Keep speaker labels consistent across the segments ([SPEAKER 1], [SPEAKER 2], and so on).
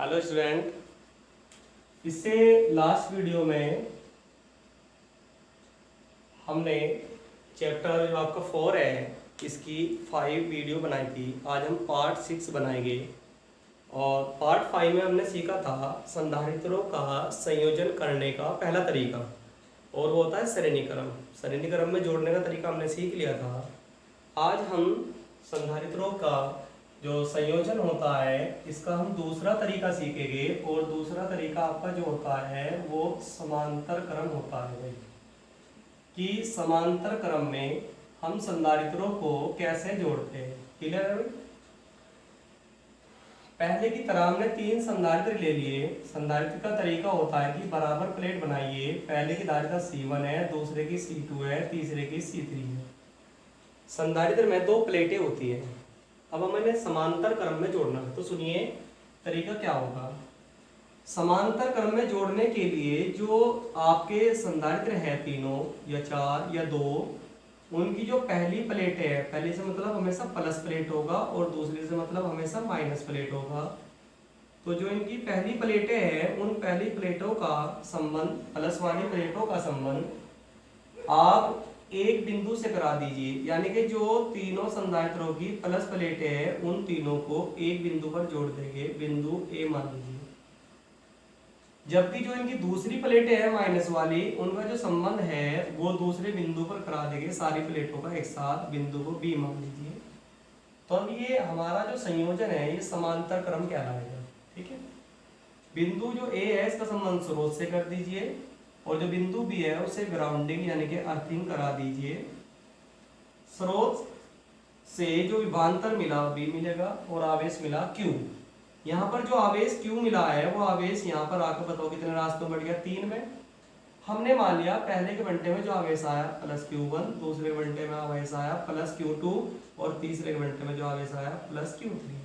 [SPEAKER 1] Hello student, इससे last video में हमने चैप्टर जो आपका 4 है इसकी 5 वीडियो बनाई थी। आज हम पार्ट 6 बनाएंगे और पार्ट 5 में हमने सीखा था संधारित्रों का संयोजन करने का पहला तरीका और वो होता है श्रेणीक्रम। श्रेणीक्रम में जोड़ने का तरीका हमने सीख लिया था। आज हम संधारित्रों का जो संयोजन होता है इसका हम दूसरा तरीका सीखेंगे और दूसरा तरीका आपका जो होता है वो समांतर क्रम होता है भाई, कि समांतर क्रम में हम संधारित्रों को कैसे जोड़ते हैं। क्लियर है भाई? पहले की तरह हमने 3 संधारित्र ले लिए। संधारित्र का तरीका होता है कि बराबर प्लेट बनाइए। पहले की धारिता C1 है, दूसरे की C2 है, तीसरे की C3 है। संधारित्र में 2 प्लेटें होती हैं। अब हमें समांतर क्रम में जोड़ना है, तो सुनिए तरीका क्या होगा। समांतर क्रम में जोड़ने के लिए जो आपके संधारित्र है 3 या 4 या 2, उनकी जो पहली प्लेट है, पहली से मतलब हमेशा प्लस प्लेट होगा और दूसरी से मतलब हमेशा माइनस प्लेट होगा। तो जो इनकी पहली प्लेटें हैं उन पहली प्लेटों का संबंध, प्लस वाली प्लेटों का संबंध आप एक बिंदु से करा दीजिए। यानी कि जो तीनों संधारित्रों की प्लस प्लेटें हैं उन तीनों को एक बिंदु पर जोड़ देंगे, बिंदु ए मान लीजिए। जबकि जो इनकी दूसरी प्लेटें हैं माइनस वाली, उनका जो संबंध है वो दूसरे बिंदु पर करा देंगे, सारी प्लेटों का एक साथ, बिंदु को बी मान लीजिए। तो अब ये हमारा जो संयोजन है ये समांतर क्रम कहलाएगा। ठीक है, बिंदु जो ए है इसका संबंध स्रोत से कर दीजिए और जो बिंदु बी है उसे ग्राउंडिंग यानी कि अर्थिंग करा दीजिए। स्रोत से जो विभवांतर मिला बी मिलेगा और आवेश मिला क्यू। यहाँ पर जो आवेश क्यू मिला है वो आवेश यहाँ पर आकर बताओ कितने रास्तों बढ़ गया, 3 में। हमने मान लिया पहले के घंटे में जो आवेश आया प्लस Q1, दूसरे घंटे में आवेश आया प्लस Q2 और तीसरे घंटे में जो आवेश आया प्लस Q3।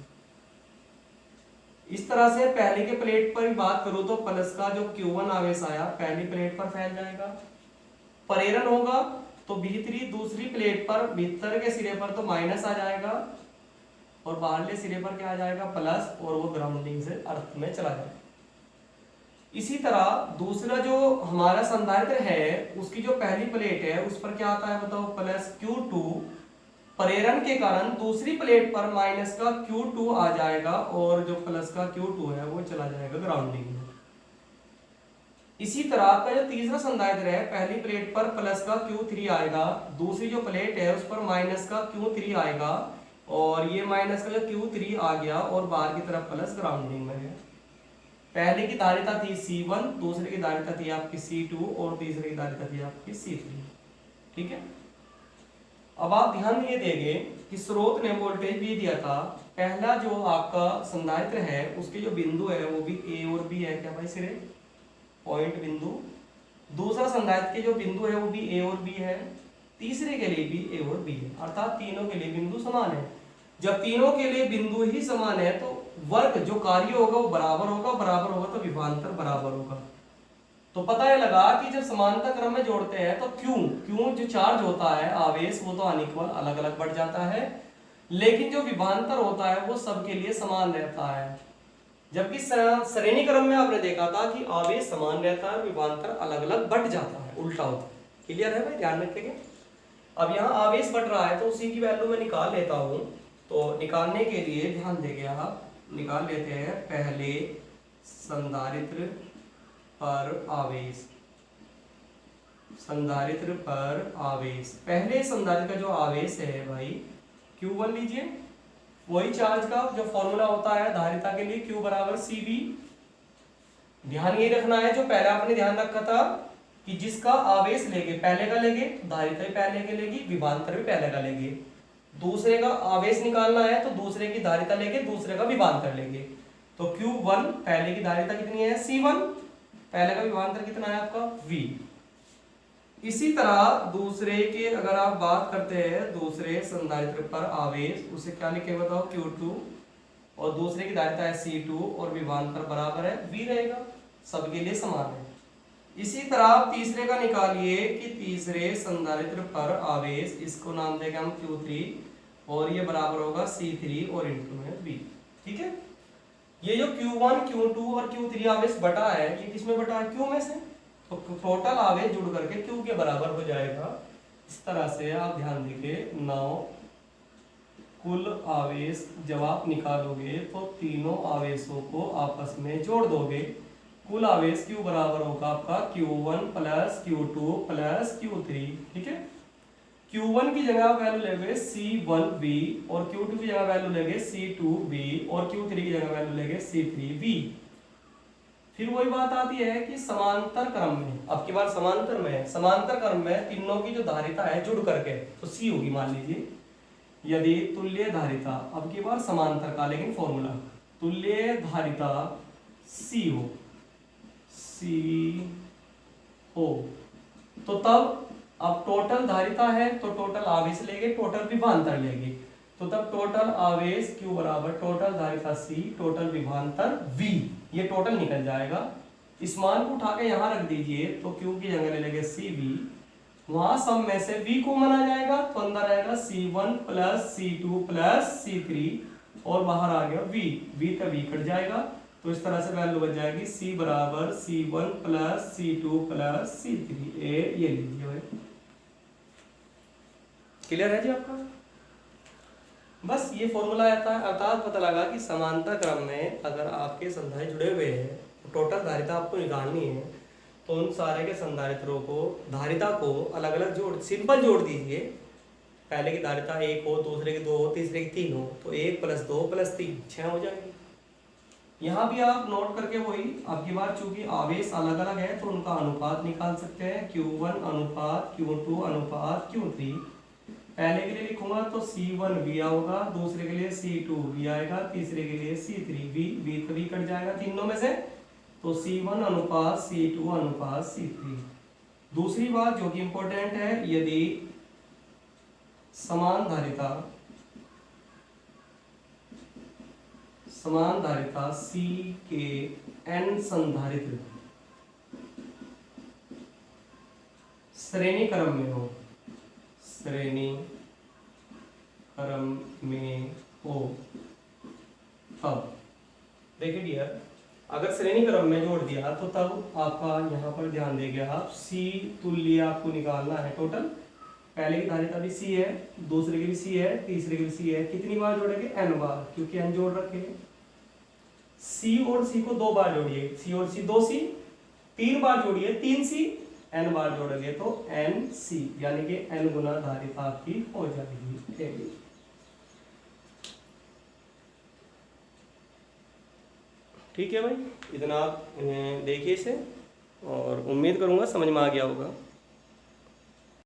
[SPEAKER 1] इस तरह से पहले के प्लेट पर बात करूं तो प्लस का जो Q1 आवेश आया पहली प्लेट पर फैल जाएगा, परेरण होगा तो भीतरी दूसरी प्लेट पर भीतर के सिरे पर तो माइनस आ जाएगा और बाहरले सिरे पर क्या आ जाएगा प्लस, और वो ग्राउंडिंग से अर्थ में चला जाएगा। इसी तरह दूसरा जो हमारा संधारित्र है उसकी जो पहली प्लेट है उस पर क्या आता है बताओ प्लस Q2, परेरण के कारण दूसरी प्लेट पर माइनस का Q2 आ जाएगा और जो प्लस का Q2 है वो चला जाएगा ग्राउंडिंग में। इसी तरह आपका जो तीसरा संधारित्र है पहली प्लेट पर प्लस का Q3 आएगा, दूसरी जो प्लेट है उस पर माइनस का Q3 आएगा और ये माइनस का जो Q3 आ गया और बाहर की तरफ प्लस ग्राउंडिंग में है। पहले की धारिता थी C1, दूसरे की धारिता थी आपकी C2 और तीसरे की धारिता थी आपकी C3। ठीक है, अब आप ध्यान ये देंगे कि स्रोत ने वोल्टेज भी दिया था। पहला जो आपका संधारित्र है उसके जो बिंदु है वो भी ए और बी है, क्या भाई सिरे पॉइंट बिंदु। दूसरा संधारित्र के जो बिंदु है वो भी ए और बी है, तीसरे के लिए भी ए और बी है, अर्थात तीनों के लिए बिंदु समान है। जब तीनों के लिए बिंदु ही समान है तो वर्ग जो कार्य होगा वो बराबर होगा, बराबर होगा तो विभवांतर बराबर होगा। तो पता है लगा कि जब समांतर क्रम में जोड़ते हैं तो क्यों जो चार्ज होता है आवेश वो तो अनइक्वल अलग अलग बढ़ जाता है, लेकिन जो विभवांतर होता है वो सबके लिए समान रहता है। जबकि श्रेणी क्रम में आपने देखा था कि आवेश समान रहता है, विभवांतर अलग अलग बढ़ जाता है, उल्टा होता है। क्लियर है भाई? ध्यान रखेंगे। अब यहाँ आवेश बढ़ रहा है तो उसी की वैल्यू में निकाल लेता हूँ। तो निकालने के लिए ध्यान देंगे, आप निकाल लेते हैं पहले संधारित्र पर आवेश। संधारित्र पर आवेश, पहले संधारित्र का जो आवेश है भाई Q1 लीजिए, वही चार्ज का जो फॉर्मूला होता है धारिता के लिए Q बराबर CV। ध्यान ये रखना है जो पहले आपने ध्यान रखा था कि जिसका आवेश लेंगे पहले का लेंगे धारिता भी पहले के लेगी, विभवांतर भी पहले का लेंगे। दूसरे का आवेश निकालना है तो दूसरे की धारिता लेंगे, दूसरे का विभवांतर लेंगे। तो Q1 पहले की धारिता कितनी है C1, पहले का विभवांतर कितना है आपका V। इसी तरह दूसरे के अगर आप बात करते हैं दूसरे संधारित्र पर आवेश, उसे क्या लिखे बताओ Q2 और दूसरे की धारिता है C2 और विभवांतर बराबर है V रहेगा, सबके लिए समान है। इसी तरह आप तीसरे का निकालिए कि तीसरे संधारित्र पर आवेश, इसको नाम देंगे हम Q3 और ये बराबर होगा C3 और इंटू में V। ठीक है, ये जो Q1 Q2 और Q3 आवेश बटा है, ये किसमें बटा है? Q में से। तो टोटल आवेश जुड़ करके Q के बराबर हो जाएगा। इस तरह से आप ध्यान देंगे 9 कुल आवेश जब आप निकालोगे तो तीनों आवेशों को आपस में जोड़ दोगे, कुल आवेश Q बराबर होगा आपका Q1 plus Q2 plus Q3। ठीक है, Q1 की जगह वैल्यू लेंगे C1V और Q2 की जगह वैल्यू लेंगे C2V और Q3 की जगह वैल्यू लेंगे C3V। फिर वही बात आती है कि समांतर क्रम में, अब की बार समांतर में है, समांतर क्रम में तीनों की जो धारिता है जुड़ करके तो C होगी मान लीजिए। यदि तुल्य धारिता, अब की बार समांतर का लेकिन फॉर्मूला, तुल्य धारिता C हो तो तब अब टोटल धारिता है तो टोटल आवेश लेंगे, टोटल विभवांतर लेंगे, तो तब टोटल आवेश Q बराबर टोटल धारिता C टोटल विभवांतर V, ये टोटल निकल जाएगा। इस मान को उठा के यहाँ रख दीजिए तो Q की जगह ले लेंगे CV, वहां सब में से V को माना जाएगा तो अंदर आएगा C1 plus C2 plus C3 और बाहर आ गया V का V कट जाएगा। तो इस तरह से वैल्यू बन जाएगी C बराबर C1 plus C2 plus C3। ये लीजिए भाई, क्लियर है जी आपका? बस ये फॉर्मूला आता है, अर्थात पता लगा कि समांतर क्रम में अगर आपके संधारित्र जुड़े हुए हैं तो टोटल धारिता आपको निकालनी है, तो उन सारे के संधारित्रों को, धारिता को अलग अलग जोड़, सिंपल जोड़ दीजिए। पहले की धारिता 1 हो, दूसरे की 2 हो, तीसरे की 3 हो, तो 1 प्लस 2 प्लस 3 6 हो जाएगी। यहाँ भी आप नोट करके वही, आपकी बार चूंकि आवेश अलग अलग है तो उनका अनुपात निकाल सकते हैं, Q1 अनुपात Q2 अनुपात Q3। पहले के लिए लिखूंगा तो C1V होगा, दूसरे के लिए C2V आएगा, तीसरे के लिए C3V, V तो V कट जाएगा तीनों में से, तो C1 अनुपात C2 अनुपात C3। दूसरी बात जो कि इंपॉर्टेंट है, यदि समान धारिता C के n संधारित्र श्रेणी क्रम में हो तब देखिए डियर, अगर श्रेणी क्रम में जोड़ दिया तो तब आपका यहाँ पर ध्यान देंगे आप, C तुल्य आपको निकालना है टोटल। पहले की धारिता भी C है, दूसरे की भी C है, तीसरे की भी C है, कितनी बार जोड़ेंगे? n बार, क्योंकि n जोड़ रखे हैं। C और C को 2 बार जोड़िए, C और C 2C, 3 बार जोड़िए 3C, n बार जोड़ेंगे तो NC, यानी कि n गुना धारिता आपकी हो जाएगी। ठीक है भाई, इतना आप देखिए इसे और उम्मीद करूंगा समझ में आ गया होगा।